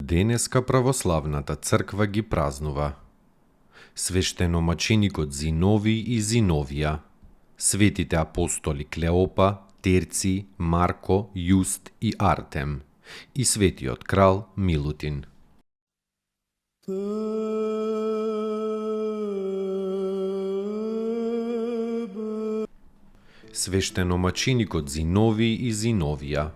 Денеска православната црква ги празнува свештеномаченикот Зиновий и Зиновија, светите апостоли Клеопа, Терци, Марко, Јуст и Артем и светиот крал Милутин. Свештеномаченикот Зиновий и Зиновија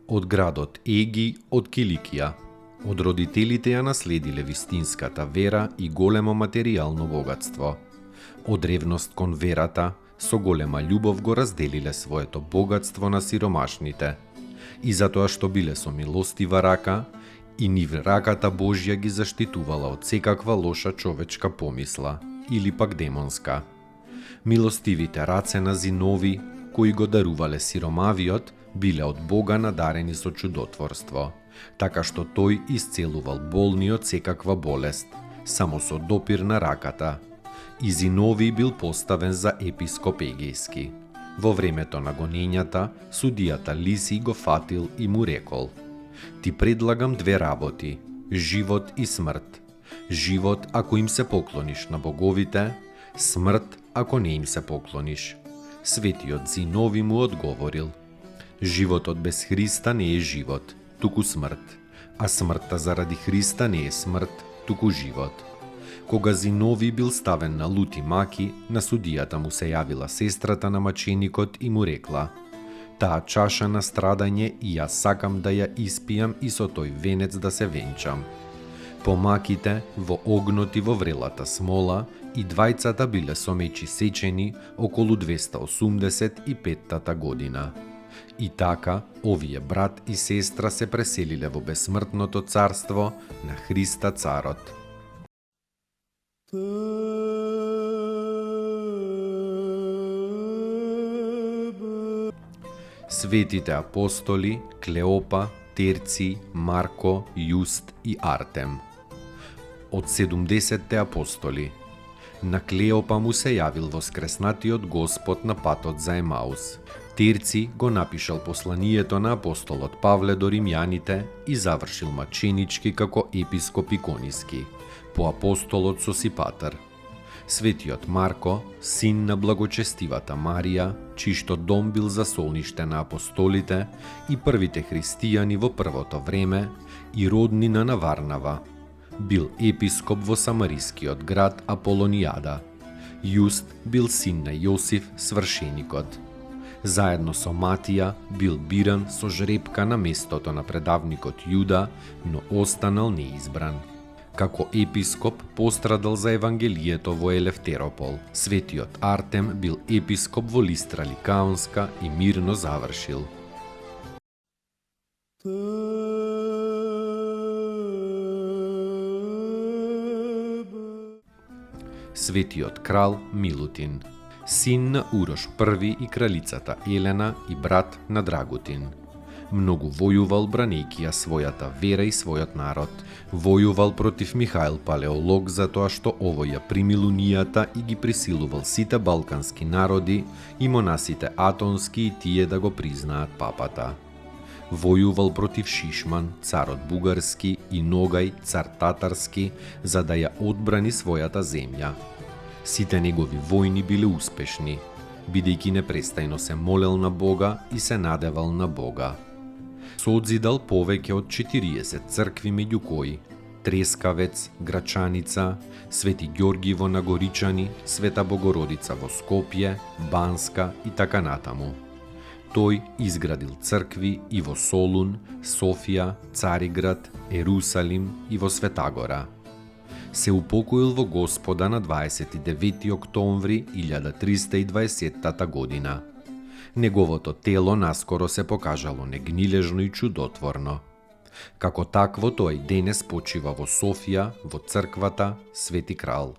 од градот Еги од Киликија. Од родителите ја наследиле вистинската вера и големо материјално богатство. Од ревност кон верата, со голема љубов го разделиле своето богатство на сиромашните. И затоа што биле со милостива рака, и нив раката Божја ги заштитувала од секаква лоша човечка помисла, или пак демонска. Милостивите раце на Зинови, кои го дарувале сиромавиот, биле од Бога надарени со чудотворство, така што тој исцелувал болни од секаква болест, само со допир на раката. И Зиновий бил поставен за епископ Егејски. Во времето на гонењата, судијата Лисий го фатил и му рекол: "Ти предлагам две работи, живот и смрт. Живот ако им се поклониш на боговите, смрт ако не им се поклониш." Светиот Зиновий му одговорил: "Животот без Христа не е живот, туку смрт, а смртта заради Христа не е смрт, туку живот." Кога Зиновий бил ставен на лути маки, на судијата му се јавила сестрата на маченикот и му рекла: "Таа чаша на страдање и јас сакам да ја испијам и со тој венец да се венчам." По маките, во огнот и во врелата смола, и двајцата биле со мечи сечени околу 285 година. И така, овие брат и сестра се преселиле во бесмртното царство на Христа царот. Светите апостоли Клеопа, Терци, Марко, Јуст и Артем. Од 70 апостоли. На Клеопа му се јавил воскреснатиот Господ на патот за Емаус. Терци го напишал посланието на апостолот Павле до римјаните и завршил маченички како епископ икониски, по апостолот Сосипатар. Светиот Марко, син на благочестивата Марија, чишто дом бил за солниште на апостолите и првите христијани во првото време и роднина на Варнава, бил епископ во самарискиот град Аполонијада. Јуст бил син на Јосиф, свршеникот. Заедно со Матија бил биран со жребка на местото на предавникот Јуда, но останал неизбран. Како епископ пострадал за Евангелието во Елефтеропол. Светиот Артем бил епископ во Листра Ликаонска и мирно завршил. Светиот крал Милутин, син на Урош I и кралицата Елена и брат на Драгутин. Многу војувал бранејќи ја својата вера и својот народ. Војувал против Михаил Палеолог затоа што овој ја примил унијата и ги присилувал сите балкански народи и монасите атонски и тие да го признаат папата. Војувал против Шишман, царот бугарски, и Ногај, цар татарски, за да ја одбрани својата земја. Сите негови војни биле успешни, бидејќи непрестајно се молел на Бога и се надевал на Бога. Созидал повеќе од 40 цркви, меѓу кои Трескавец, Грачаница, Свети Ѓорги во Нагоричани, Света Богородица во Скопје, Банска и така натаму. Тој изградил цркви и во Солун, Софија, Цариград, Ерусалим и во Светагора. Се упокоил во Господа на 29 октомври 1320 година. Неговото тело наскоро се покажало негнилежно и чудотворно. Како такво, тоа и денес почива во Софија, во црквата Свети Крал.